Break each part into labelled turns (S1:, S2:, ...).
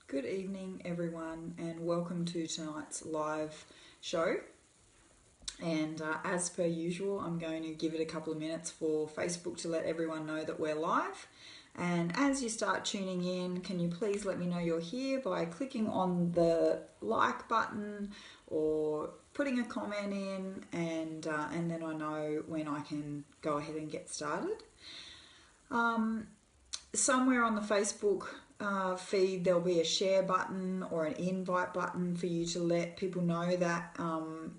S1: Good evening, everyone, and welcome to tonight's live show. And as per usual, I'm going to give it a couple of minutes for Facebook to let everyone know that we're live. And as you start tuning in, can you please let me know you're here by clicking on the like button or putting a comment in, and then I know when I can go ahead and get started. Somewhere on the Facebook feed there'll be a share button or an invite button for you to let people know that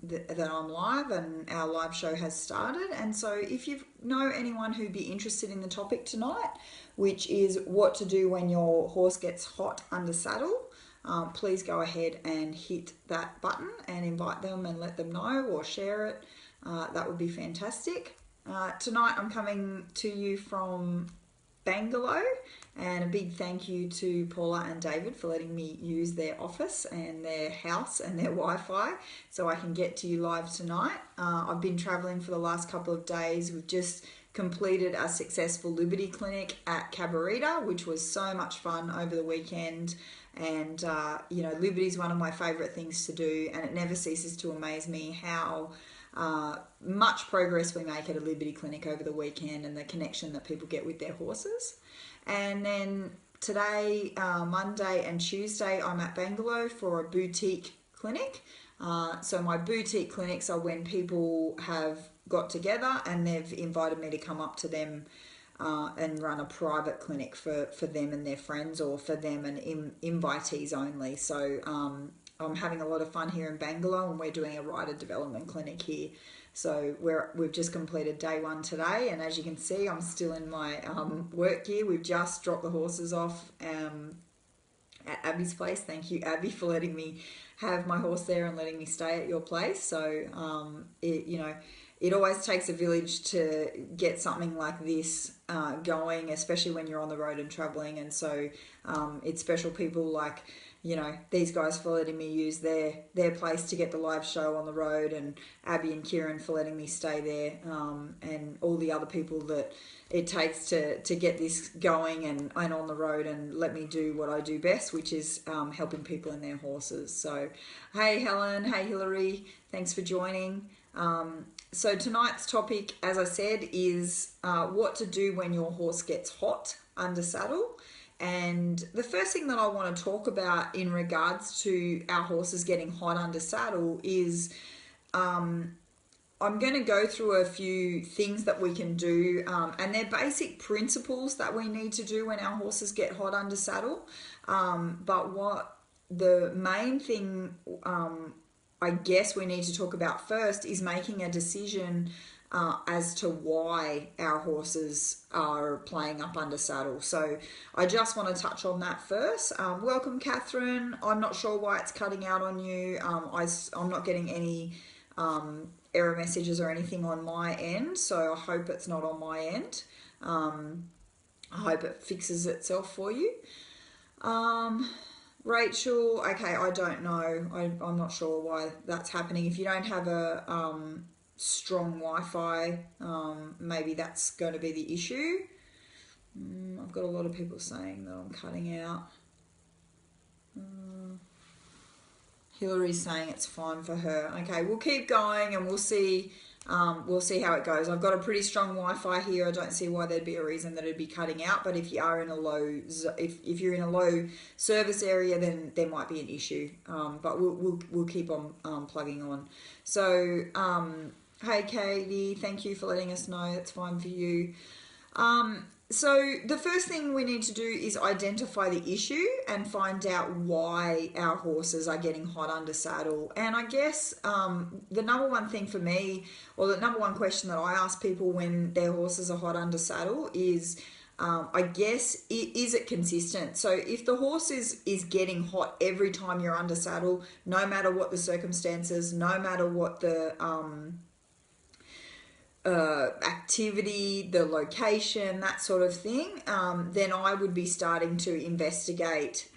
S1: that I'm live and our live show has started. And so if you know anyone who'd be interested in the topic tonight, which is what to do when your horse gets hot under saddle, please go ahead and hit that button and invite them and let them know, or share it. That would be fantastic. Tonight I'm coming to you from Bangalore, and a big thank you to Paula and David for letting me use their office and their house and their Wi-Fi so I can get to you live tonight. I've been traveling for the last couple of days. We've just completed a successful Liberty clinic at Cabarita, which was so much fun over the weekend. And Liberty is one of my favorite things to do, and it never ceases to amaze me how much progress we make at a Liberty clinic over the weekend, and the connection that people get with their horses. And then today, Monday and Tuesday, I'm at Bangalore for a boutique clinic. So my boutique clinics are when people have got together and they've invited me to come up to them and run a private clinic for them and their friends, or for them and invitees only. So I'm having a lot of fun here in Bangalore, and we're doing a rider development clinic here. So we've just completed day one today, and as you can see, I'm still in my work gear. We've just dropped the horses off at Abby's place. Thank you, Abby, for letting me have my horse there and letting me stay at your place. So it always takes a village to get something like this going, especially when you're on the road and traveling. And so it's special people like these guys for letting me use their place to get the live show on the road, and Abby and Kieran for letting me stay there, and all the other people that it takes to get this going and on the road and let me do what I do best, which is helping people in their horses. So hey Helen, hey Hillary, thanks for joining. So tonight's topic, as I said, is what to do when your horse gets hot under saddle. And the first thing that I want to talk about in regards to our horses getting hot under saddle is I'm going to go through a few things that we can do, and they're basic principles that we need to do when our horses get hot under saddle. But what the main thing I guess we need to talk about first is making a decision as to why our horses are playing up under saddle. So I just want to touch on that first. Welcome, Catherine. I'm not sure why it's cutting out on you. I'm not getting any error messages or anything on my end, so I hope it's not on my end. I hope it fixes itself for you. Rachel, okay, I don't know. I'm not sure why that's happening. If you don't have a strong Wi-Fi, maybe that's going to be the issue. I've got a lot of people saying that I'm cutting out. Hillary's saying it's fine for her. Okay, we'll keep going and we'll see how it goes. I've got a pretty strong Wi-Fi here. I don't see why there'd be a reason that it'd be cutting out, but if you are in a low, if you're in a low service area, then there might be an issue. But we'll keep on plugging on. So hey Katie, thank you for letting us know. That's fine for you. So the first thing we need to do is identify the issue and find out why our horses are getting hot under saddle. And I guess the number one thing for me, or the number one question that I ask people when their horses are hot under saddle is, I guess, is it consistent? So if the horse is getting hot every time you're under saddle, no matter what the circumstances, no matter what the activity, the location, that sort of thing, then I would be starting to investigate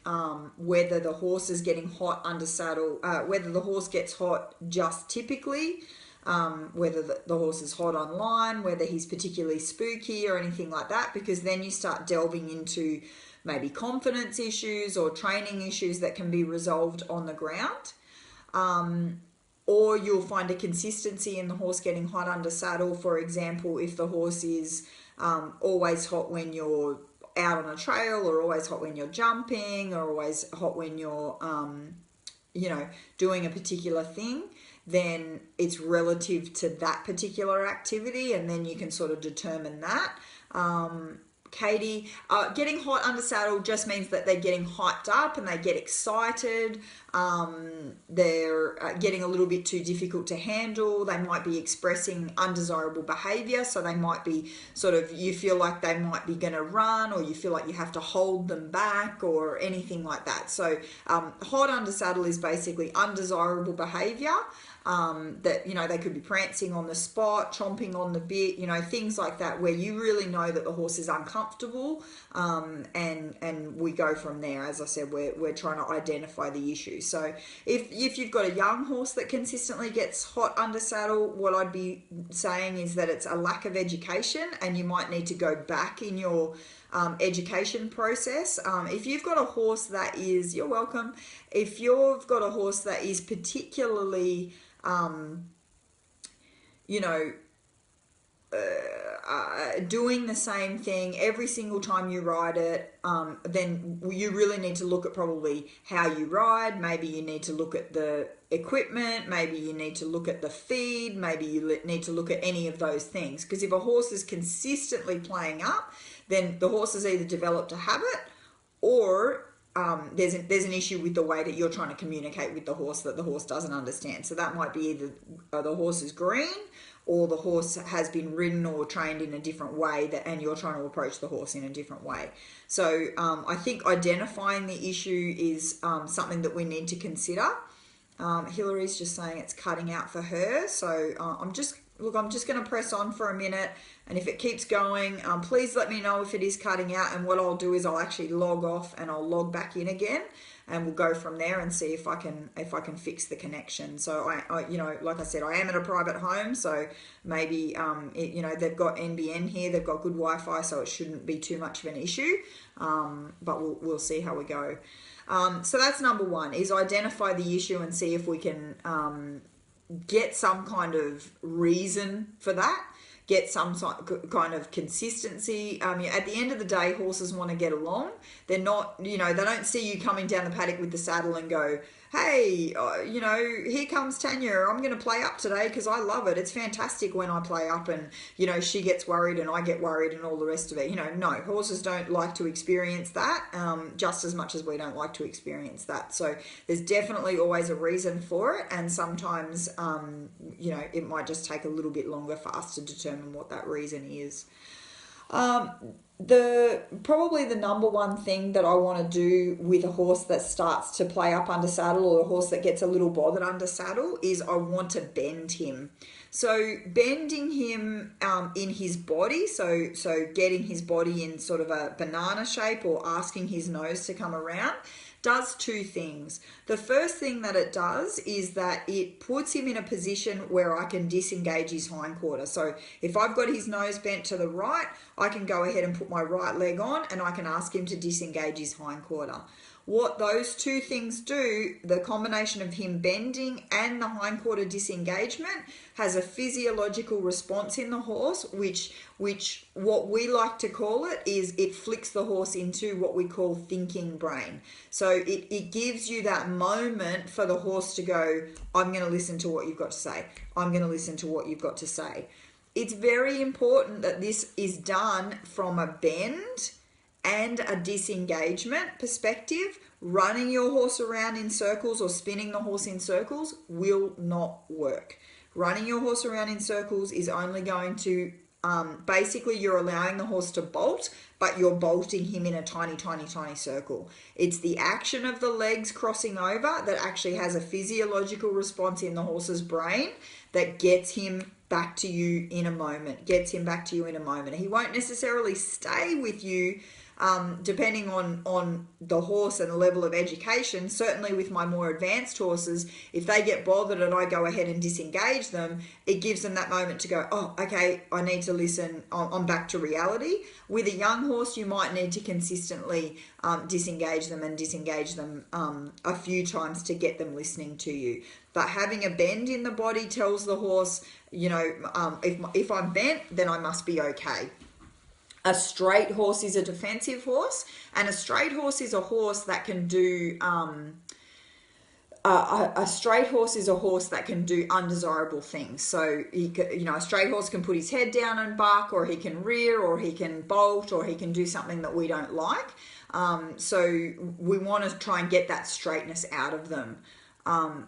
S1: whether the horse is getting hot under saddle, whether the horse gets hot just typically, whether the horse is hot online, whether he's particularly spooky or anything like that, because then you start delving into maybe confidence issues or training issues that can be resolved on the ground. Or you'll find a consistency in the horse getting hot under saddle. For example, if the horse is always hot when you're out on a trail, or always hot when you're jumping, or always hot when you're doing a particular thing, then it's relative to that particular activity, and then you can sort of determine that. Katie, getting hot under saddle just means that they're getting hyped up and they get excited. They're getting a little bit too difficult to handle. They might be expressing undesirable behavior. So they might be you feel like they might be going to run, or you feel like you have to hold them back, or anything like that. So hot under saddle is basically undesirable behavior. That they could be prancing on the spot, chomping on the bit, things like that, where you really know that the horse is uncomfortable, and we go from there. As I said, we're trying to identify the issue. So if you've got a young horse that consistently gets hot under saddle, what I'd be saying is that it's a lack of education, and you might need to go back in your education process. If you've got a horse that is, you're welcome. If you've got a horse that is particularly doing the same thing every single time you ride it, then you really need to look at probably how you ride. Maybe you need to look at the equipment, maybe you need to look at the feed, maybe you need to look at any of those things. Because if a horse is consistently playing up, then the horse has either developed a habit, or there's an issue with the way that you're trying to communicate with the horse that the horse doesn't understand. So that might be either the horse is green, or the horse has been ridden or trained in a different way, and you're trying to approach the horse in a different way. So I think identifying the issue is something that we need to consider. Hillary's just saying it's cutting out for her. So I'm just going to press on for a minute, and if it keeps going, please let me know if it is cutting out, and what I'll do is I'll actually log off and I'll log back in again, and we'll go from there and see if I can fix the connection. So I like I said, I am at a private home, so maybe they've got NBN here, they've got good Wi-Fi, so it shouldn't be too much of an issue. But we'll see how we go. So that's number one, is identify the issue and see if we can get some kind of reason for that, get some kind of consistency. At the end of the day, horses want to get along. They're not, they don't see you coming down the paddock with the saddle and go, hey, here comes Tanja, I'm going to play up today because I love it. It's fantastic when I play up, and, she gets worried and I get worried and all the rest of it. No, horses don't like to experience that, just as much as we don't like to experience that. So there's definitely always a reason for it, and sometimes, it might just take a little bit longer for us to determine what that reason is. Probably the number one thing that I want to do with a horse that starts to play up under saddle, or a horse that gets a little bothered under saddle, is I want to bend him. So bending him in his body, so getting his body in sort of a banana shape, or asking his nose to come around, does two things. The first thing that it does is that it puts him in a position where I can disengage his hindquarter. So if I've got his nose bent to the right, I can go ahead and put my right leg on, and I can ask him to disengage his hindquarter. What those two things do, the combination of him bending and the hindquarter disengagement, has a physiological response in the horse, which what we like to call it is it flicks the horse into what we call thinking brain. So it gives you that moment for the horse to go, I'm going to listen to what you've got to say. I'm going to listen to what you've got to say. It's very important that this is done from a bend and a disengagement perspective. Running your horse around in circles or spinning the horse in circles will not work. Running your horse around in circles is only going to, basically you're allowing the horse to bolt, but you're bolting him in a tiny, tiny, tiny circle. It's the action of the legs crossing over that actually has a physiological response in the horse's brain that gets him back to you in a moment, He won't necessarily stay with you depending on the horse and the level of education. Certainly with my more advanced horses, if they get bothered and I go ahead and disengage them, it gives them that moment to go, oh, okay, I need to listen, I'm back to reality. With a young horse, you might need to consistently disengage them a few times to get them listening to you. But having a bend in the body tells the horse, you know, if I'm bent, then I must be okay. A straight horse is a defensive horse, and a straight horse is a horse that can do a straight horse is a horse that can do undesirable things. So a straight horse can put his head down and buck, or he can rear, or he can bolt, or he can do something that we don't like. So we want to try and get that straightness out of them.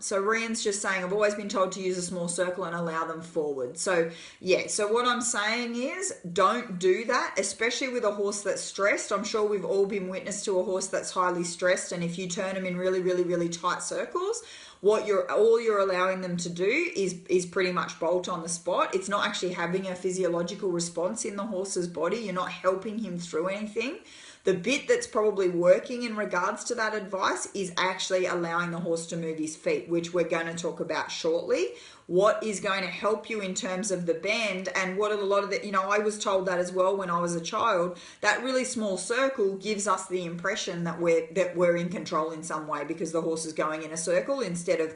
S1: So Rian's just saying, I've always been told to use a small circle and allow them forward. So yeah, so what I'm saying is don't do that, especially with a horse that's stressed. I'm sure we've all been witness to a horse that's highly stressed, and if you turn them in really, really, really tight circles, all you're allowing them to do is pretty much bolt on the spot. It's not actually having a physiological response in the horse's body. You're not helping him through anything. The bit that's probably working in regards to that advice is actually allowing the horse to move his feet, which we're going to talk about shortly. What is going to help you in terms of the bend, and what are a lot of the, I was told that as well when I was a child, that really small circle gives us the impression that we're in control in some way, because the horse is going in a circle instead of,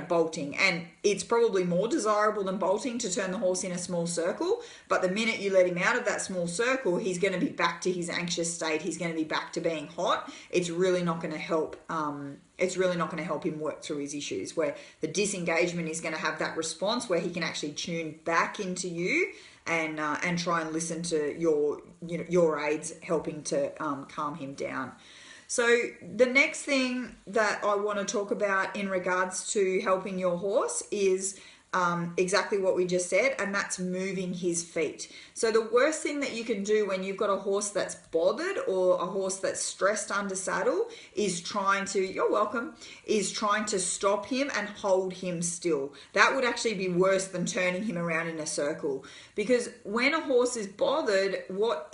S1: bolting. And it's probably more desirable than bolting to turn the horse in a small circle, but the minute you let him out of that small circle, he's going to be back to his anxious state. He's going to be back to being hot. It's really not going to help. It's really not going to help him work through his issues, where the disengagement is going to have that response where he can actually tune back into you and try and listen to your aids helping to calm him down. So the next thing that I want to talk about in regards to helping your horse is exactly what we just said, and that's moving his feet. So the worst thing that you can do when you've got a horse that's bothered or a horse that's stressed under saddle is trying to stop him and hold him still. That would actually be worse than turning him around in a circle, because when a horse is bothered, what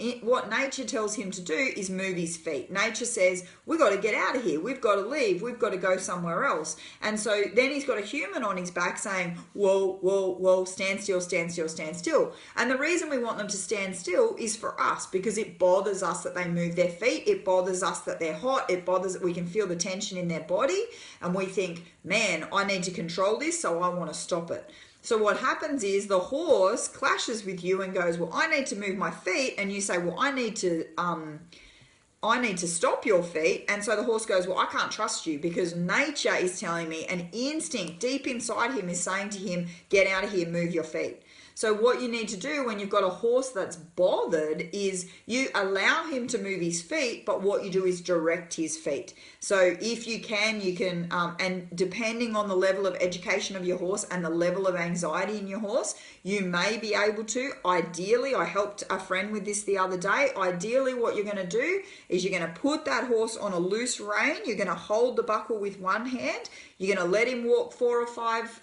S1: nature tells him to do is move his feet. Nature says, we've got to get out of here, we've got to leave, we've got to go somewhere else. And so then he's got a human on his back saying, whoa, whoa, whoa, stand still, stand still, stand still. And the reason we want them to stand still is for us, because it bothers us that they move their feet. It bothers us that they're hot. It bothers that we can feel the tension in their body. And we think, man, I need to control this, so I want to stop it. So what happens is the horse clashes with you and goes, well, I need to move my feet. And you say, well, I need to stop your feet. And so the horse goes, well, I can't trust you, because nature is telling me, an instinct deep inside him is saying to him, get out of here, move your feet. So what you need to do when you've got a horse that's bothered is you allow him to move his feet, but what you do is direct his feet. So if you can, and depending on the level of education of your horse and the level of anxiety in your horse, you may be able to. Ideally, I helped a friend with this the other day. Ideally, what you're going to do is you're going to put that horse on a loose rein. You're going to hold the buckle with one hand. You're going to let him walk 4 or 5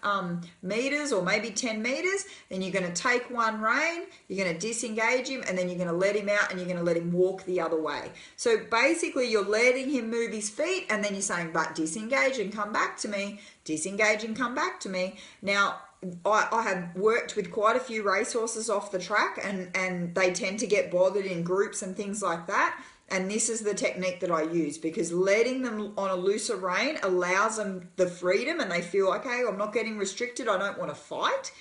S1: meters, or maybe 10 meters. Then you're going to take one rein, you're going to disengage him, and then you're going to let him out, and you're going to let him walk the other way. So basically you're letting him move his feet, and then you're saying, but disengage and come back to me, disengage and come back to me. Now, I have worked with quite a few racehorses off the track, and they tend to get bothered in groups and things like that. And this is the technique that I use, because letting them on a looser rein allows them the freedom, and they feel, okay, I'm not getting restricted, I don't want to fight.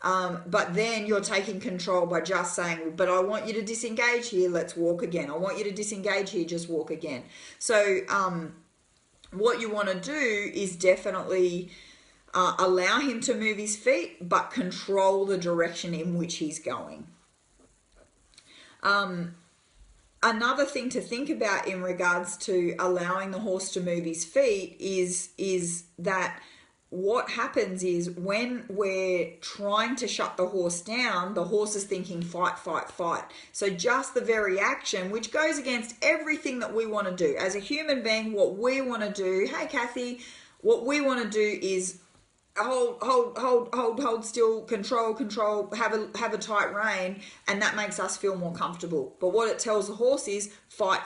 S1: But then you're taking control by just saying, but I want you to disengage here, let's walk again. I want you to disengage here, just walk again. So what you want to do is definitely allow him to move his feet, but control the direction in which he's going. Another thing to think about in regards to allowing the horse to move his feet is that what happens is when we're trying to shut the horse down, the horse is thinking fight, fight, fight. So just the very action, which goes against everything that we want to do. As a human being, what we want to do, hey Kathy, what we want to do is hold still, control, have a tight rein, and that makes us feel more comfortable. But what it tells the horse is fight.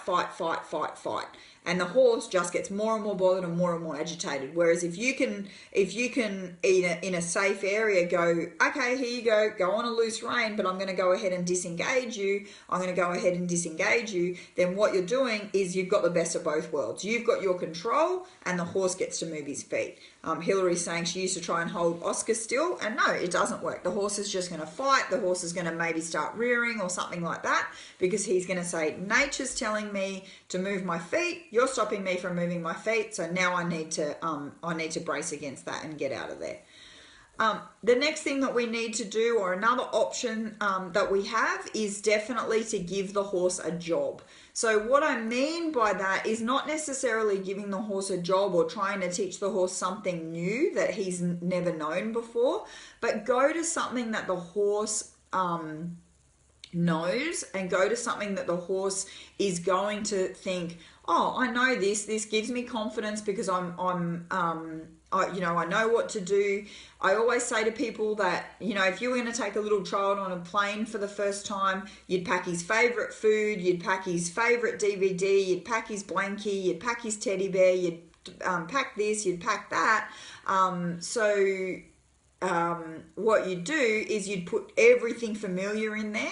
S1: And the horse just gets more and more bothered and more agitated. Whereas if you can in a safe area go, okay, here you go on a loose rein, but I'm going to go ahead and disengage you. Then what you're doing is you've got the best of both worlds. You've got your control, and the horse gets to move his feet. Hillary's saying she used to try and hold Oscar still, and no, it doesn't work. The horse is just going to fight. The horse is going to maybe start rearing or something like that, because he's going to say, nature's telling me to move my feet. You're stopping me from moving my feet, so now I need to brace against that and get out of there. The next thing that we need to do, or another option that we have, is definitely to give the horse a job. So what I mean by that is not necessarily giving the horse a job or trying to teach the horse something new that he's never known before, but go to something that the horse knows, and go to something that the horse is going to think, oh, I know this gives me confidence because I know what to do. I always say to people that, if you were going to take a little child on a plane for the first time, you'd pack his favorite food, you'd pack his favorite DVD, you'd pack his blankie, you'd pack his teddy bear, you'd pack this, you'd pack that. What you'd do is you'd put everything familiar in there,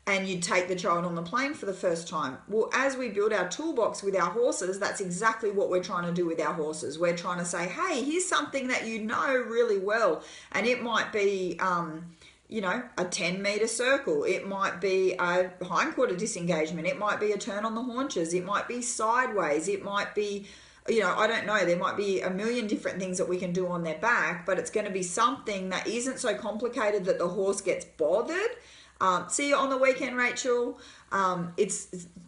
S1: and you'd take the child on the plane for the first time. Well, as we build our toolbox with our horses, that's exactly what we're trying to do with our horses. We're trying to say, hey, here's something that you know really well. And it might be, a 10-meter circle. It might be a hindquarter disengagement. It might be a turn on the haunches. It might be sideways. It might be, I don't know. There might be a million different things that we can do on their back, but it's going to be something that isn't so complicated that the horse gets bothered. See you on the weekend, Rachel. It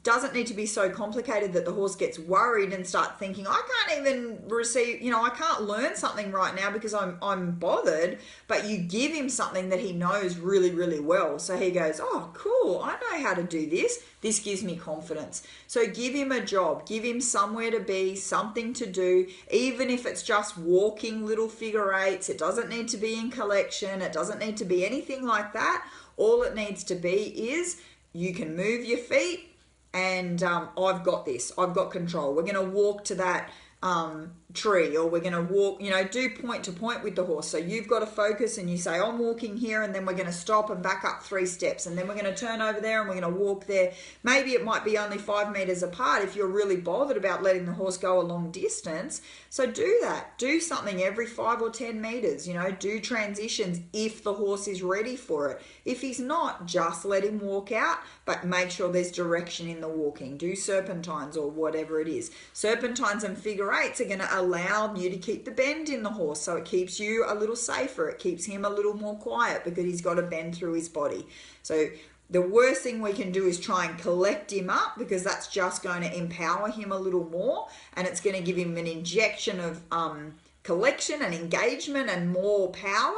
S1: doesn't need to be so complicated that the horse gets worried and start thinking, I can't even I can't learn something right now because I'm bothered. But you give him something that he knows really, really well. So he goes, oh, cool, I know how to do this. This gives me confidence. So give him a job, give him somewhere to be, something to do, even if it's just walking little figure eights. It doesn't need to be in collection. It doesn't need to be anything like that. All it needs to be is you can move your feet, and I've got this. I've got control. We're going to walk to that tree, or we're going to walk, do point to point with the horse. So you've got to focus, and you say, I'm walking here, and then we're going to stop and back up 3 steps, and then we're going to turn over there, and we're going to walk there. Maybe it might be only 5 meters apart if you're really bothered about letting the horse go a long distance. So do that. Do something every 5 or 10 meters, do transitions if the horse is ready for it. If he's not, just let him walk out, but make sure there's direction in the walking. Do serpentines or whatever it is. Serpentines and figure eights are going to allow you to keep the bend in the horse, so it keeps you a little safer. It keeps him a little more quiet because he's got a bend through his body. So the worst thing we can do is try and collect him up, because that's just going to empower him a little more, and it's going to give him an injection of collection and engagement and more power.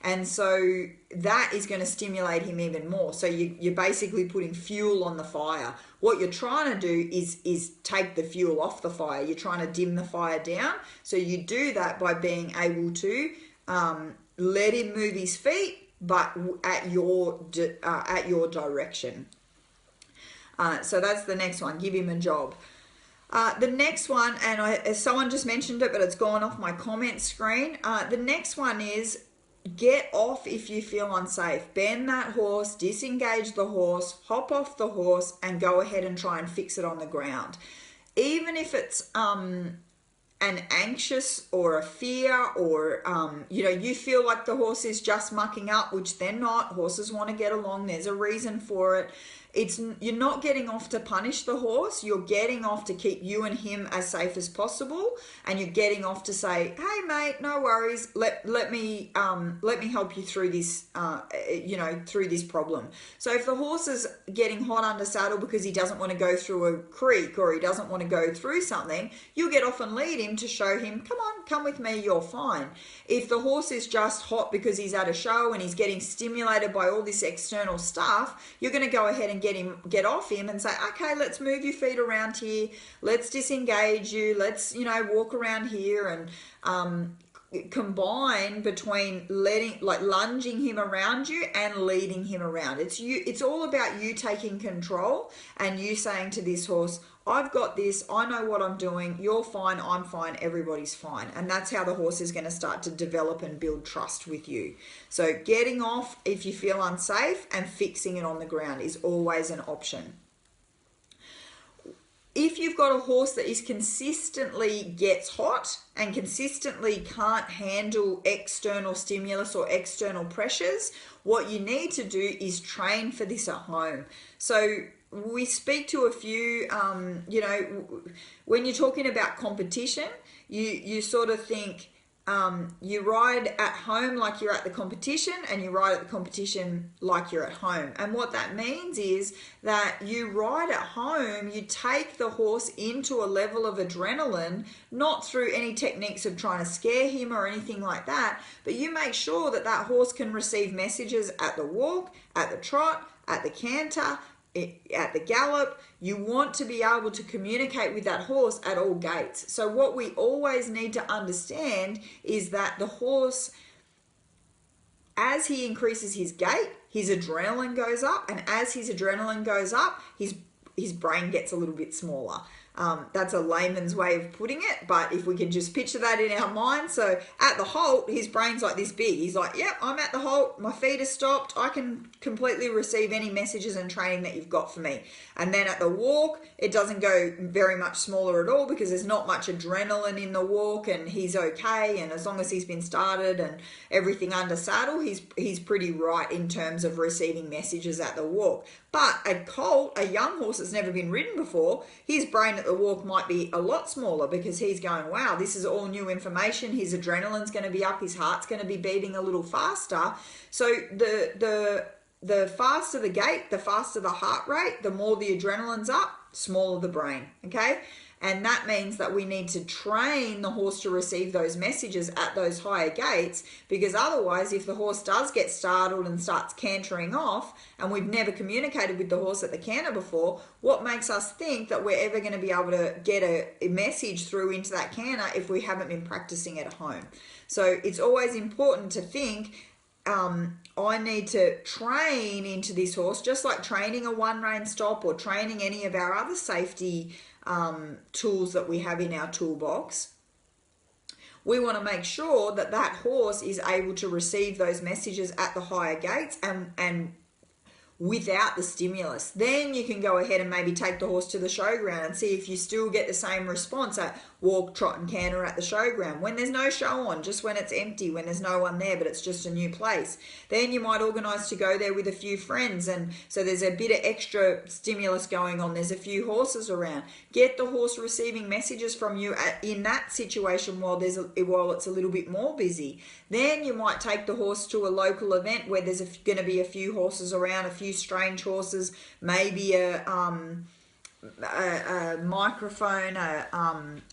S1: And so that is going to stimulate him even more. So you're basically putting fuel on the fire. What you're trying to do is take the fuel off the fire. You're trying to dim the fire down. So you do that by being able to let him move his feet, but at your direction. So that's the next one. Give him a job. The next one, and someone just mentioned it, but it's gone off my comment screen. The next one is, get off if you feel unsafe. Bend that horse, disengage the horse, hop off the horse, and go ahead and try and fix it on the ground. Even if it's an anxious or a fear, or you feel like the horse is just mucking up, which they're not. Horses want to get along. There's a reason for it. You're not getting off to punish the horse. You're getting off to keep you and him as safe as possible, and you're getting off to say, "Hey, mate, no worries. Let me help you through this. Through this problem." So if the horse is getting hot under saddle because he doesn't want to go through a creek, or he doesn't want to go through something, you'll get off and lead him to show him, "Come on, come with me. You're fine." If the horse is just hot because he's at a show and he's getting stimulated by all this external stuff, you're going to go ahead and get off him and say, okay, let's move your feet around here, let's disengage you, let's walk around here, and combine between lunging him around you and leading him around. It's all about you taking control and you saying to this horse, I've got this, I know what I'm doing, you're fine, I'm fine, everybody's fine. And that's how the horse is going to start to develop and build trust with you. So getting off if you feel unsafe and fixing it on the ground is always an option. If you've got a horse that is consistently gets hot and consistently can't handle external stimulus or external pressures, what you need to do is train for this at home. So we speak to a few, when you're talking about competition, you sort of think, you ride at home like you're at the competition, and you ride at the competition like you're at home. And what that means is that you ride at home, you take the horse into a level of adrenaline, not through any techniques of trying to scare him or anything like that, but you make sure that that horse can receive messages at the walk, at the trot, at the canter, at the gallop. You want to be able to communicate with that horse at all gaits. So what we always need to understand is that the horse, as he increases his gait, his adrenaline goes up, and as his adrenaline goes up, his brain gets a little bit smaller. That's a layman's way of putting it, but if we can just picture that in our mind. So at the halt, his brain's like this big. He's like, yep, I'm at the halt, my feet are stopped, I can completely receive any messages and training that you've got for me. And then at the walk, it doesn't go very much smaller at all because there's not much adrenaline in the walk, and he's okay, and as long as he's been started and everything under saddle, he's pretty right in terms of receiving messages at the walk. But a colt, a young horse that's never been ridden before, his brain at the walk might be a lot smaller because he's going, wow, this is all new information. His adrenaline's going to be up, his heart's going to be beating a little faster. So the faster the gait, the faster the heart rate, the more the adrenaline's up, smaller the brain, okay? And that means that we need to train the horse to receive those messages at those higher gaits, because otherwise, if the horse does get startled and starts cantering off, and we've never communicated with the horse at the canter before, what makes us think that we're ever going to be able to get a message through into that canter if we haven't been practicing at home? So it's always important to think, I need to train into this horse, just like training a one-rein stop or training any of our other safety tools that we have in our toolbox. We want to make sure that that horse is able to receive those messages at the higher gaits and without the stimulus. Then you can go ahead and maybe take the horse to the showground and see if you still get the same response at walk, trot and canter at the showground. When there's no show on, just when it's empty, when there's no one there, but it's just a new place. Then you might organise to go there with a few friends, and so there's a bit of extra stimulus going on. There's a few horses around. Get the horse receiving messages from you in that situation while it's a little bit more busy. Then you might take the horse to a local event where there's going to be a few horses around, a few strange horses, maybe a microphone,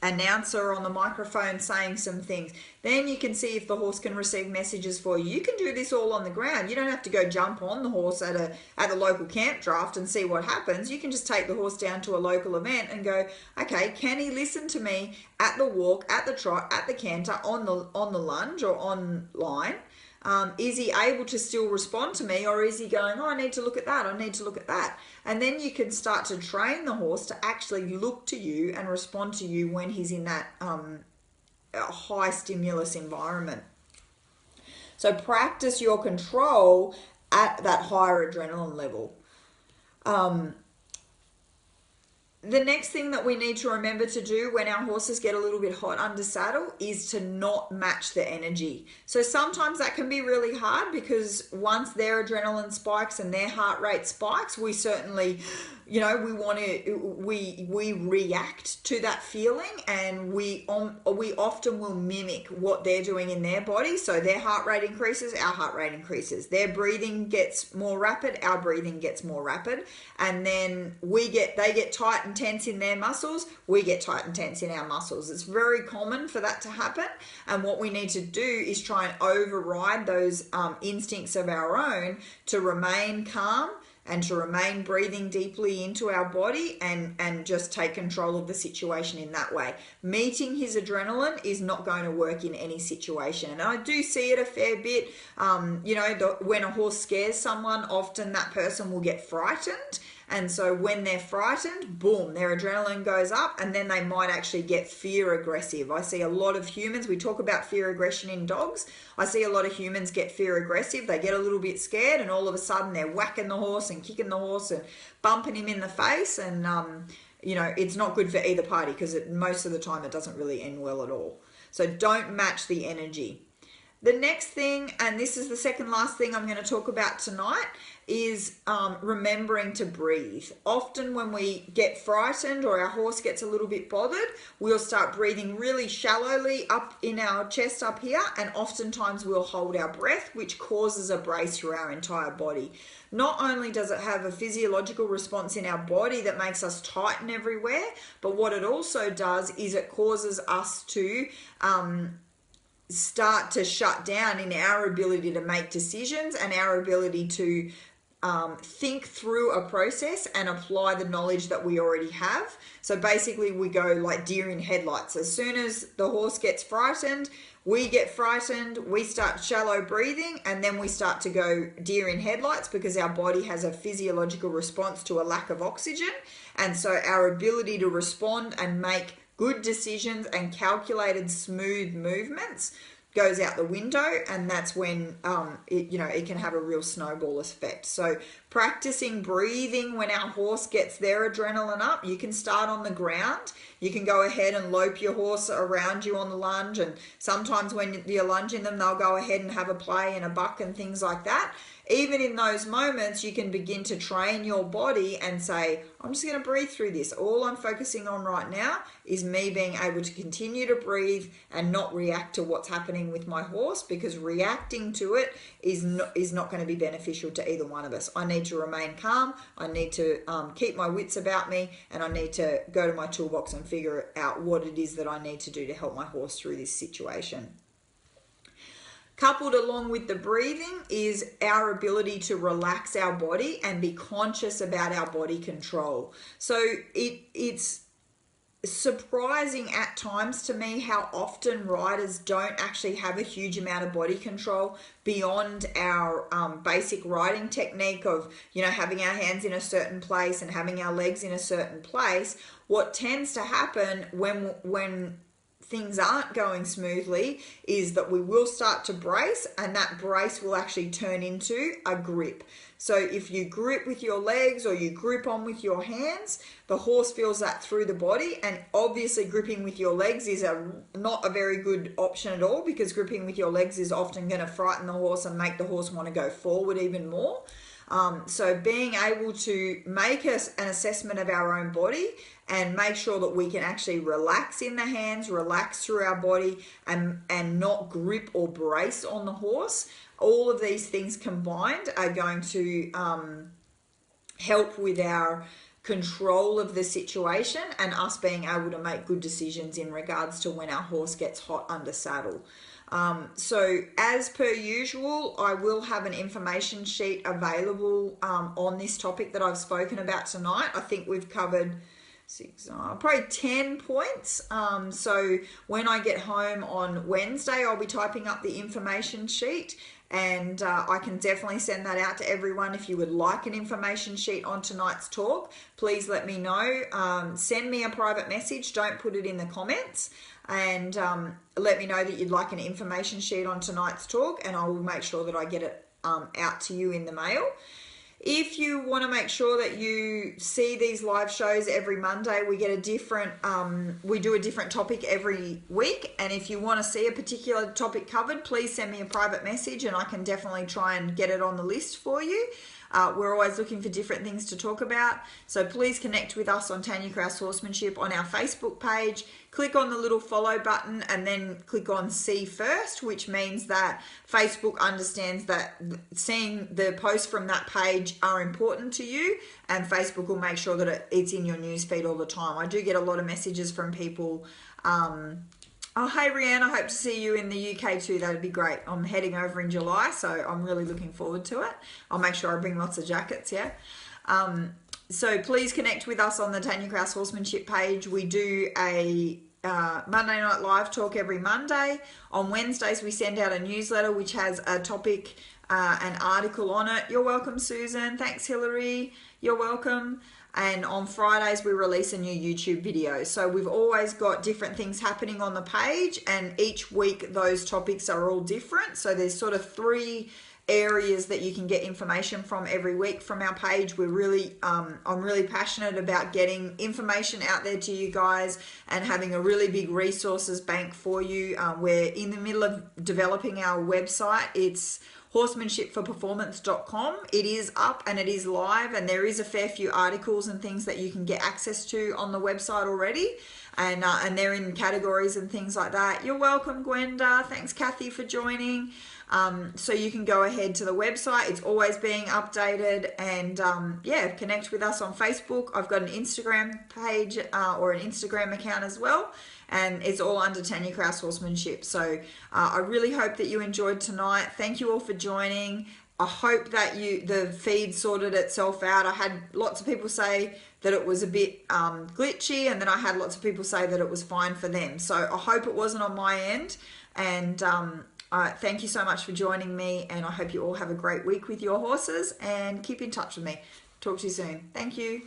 S1: announcer on the microphone saying some things. Then you can see if the horse can receive messages for you. You can do this all on the ground. You don't have to go jump on the horse at a local camp draft and see what happens. You can just take the horse down to a local event and go, okay, can he listen to me at the walk, at the trot, at the canter, on the lunge or online? Is he able to still respond to me, or is he going, oh, I need to look at that, I need to look at that? And then you can start to train the horse to actually look to you and respond to you when he's in that high stimulus environment. So practice your control at that higher adrenaline level. The next thing that we need to remember to do when our horses get a little bit hot under saddle is to not match the energy. So sometimes that can be really hard, because once their adrenaline spikes and their heart rate spikes, we certainly, we react to that feeling, and we often will mimic what they're doing in their body. So their heart rate increases, our heart rate increases. Their breathing gets more rapid, our breathing gets more rapid, and then they get tight and tense in their muscles, we get tight and tense in our muscles. It's very common for that to happen, and what we need to do is try and override those instincts of our own to remain calm and to remain breathing deeply into our body and just take control of the situation in that way. Meeting his adrenaline is not going to work in any situation. And I do see it a fair bit. When a horse scares someone, often that person will get frightened. And so when they're frightened, boom, their adrenaline goes up, and then they might actually get fear aggressive. I see a lot of humans, we talk about fear aggression in dogs. I see a lot of humans get fear aggressive. They get a little bit scared, and all of a sudden they're whacking the horse and kicking the horse and bumping him in the face. And, it's not good for either party, because most of the time it doesn't really end well at all. So don't match the energy. The next thing, and this is the second last thing I'm going to talk about tonight, is remembering to breathe. Often when we get frightened or our horse gets a little bit bothered, we'll start breathing really shallowly up in our chest up here, and oftentimes we'll hold our breath, which causes a brace through our entire body. Not only does it have a physiological response in our body that makes us tighten everywhere, but what it also does is it causes us to start to shut down in our ability to make decisions and our ability to think through a process and apply the knowledge that we already have. So basically we go like deer in headlights. As soon as the horse gets frightened, we get frightened, we start shallow breathing, and then we start to go deer in headlights because our body has a physiological response to a lack of oxygen. And so our ability to respond and make good decisions and calculated smooth movements goes out the window, and that's when it can have a real snowball effect. So practicing breathing when our horse gets their adrenaline up, you can start on the ground. You can go ahead and lope your horse around you on the lunge, and sometimes when you're lunging them, they'll go ahead and have a play in a buck and things like that. Even in those moments, you can begin to train your body and say, I'm just going to breathe through this. All I'm focusing on right now is me being able to continue to breathe and not react to what's happening with my horse, because reacting to it is not going to be beneficial to either one of us. I need to remain calm. I need to keep my wits about me, and I need to go to my toolbox and figure out what it is that I need to do to help my horse through this situation. Coupled along with the breathing is our ability to relax our body and be conscious about our body control. So it's surprising at times to me how often riders don't actually have a huge amount of body control beyond our basic riding technique of, having our hands in a certain place and having our legs in a certain place. What tends to happen when things aren't going smoothly is that we will start to brace, and that brace will actually turn into a grip. So if you grip with your legs or you grip on with your hands, the horse feels that through the body, and obviously gripping with your legs is not a very good option at all, because gripping with your legs is often going to frighten the horse and make the horse want to go forward even more. So being able to make an assessment of our own body and make sure that we can actually relax in the hands, relax through our body, and not grip or brace on the horse. All of these things combined are going to help with our control of the situation and us being able to make good decisions in regards to when our horse gets hot under saddle. So as per usual, I will have an information sheet available on this topic that I've spoken about tonight. I think we've covered probably 10 points. So when I get home on Wednesday, I'll be typing up the information sheet, and I can definitely send that out to everyone. If you would like an information sheet on tonight's talk, please let me know. Send me a private message. Don't put it in the comments. And let me know that you'd like an information sheet on tonight's talk, and I will make sure that I get it out to you in the mail. If you want to make sure that you see these live shows every Monday, we do a different topic every week. And if you want to see a particular topic covered, please send me a private message, and I can definitely try and get it on the list for you. We're always looking for different things to talk about. So please connect with us on Tanja Kraus Horsemanship on our Facebook page. Click on the little follow button and then click on see first, which means that Facebook understands that seeing the posts from that page are important to you, and Facebook will make sure that it's in your newsfeed all the time. I do get a lot of messages from people Oh, hey, Rianne, I hope to see you in the UK too. That'd be great. I'm heading over in July, so I'm really looking forward to it. I'll make sure I bring lots of jackets, yeah? So please connect with us on the Tanja Kraus Horsemanship page. We do a Monday Night Live talk every Monday. On Wednesdays, we send out a newsletter which has a topic, an article on it. You're welcome, Susan. Thanks, Hillary. You're welcome. And on Fridays, we release a new YouTube video. So we've always got different things happening on the page, and each week those topics are all different. So there's sort of 3 areas that you can get information from every week from our page. We're really, I'm really passionate about getting information out there to you guys and having a really big resources bank for you. We're in the middle of developing our website. It's horsemanshipforperformance.com. It is up and it is live, and there is a fair few articles and things that you can get access to on the website already, and they're in categories and things like that. You're welcome, Gwenda. Thanks, Kathy, for joining. So you can go ahead to the website. It's always being updated, and yeah, connect with us on Facebook. I've got an Instagram page or an Instagram account as well, and it's all under Tanja Kraus Horsemanship. So I really hope that you enjoyed tonight. Thank you all for joining. I hope that the feed sorted itself out. I had lots of people say that it was a bit glitchy, and then I had lots of people say that it was fine for them. So I hope it wasn't on my end, and thank you so much for joining me, and I hope you all have a great week with your horses, and keep in touch with me. Talk to you soon. Thank you.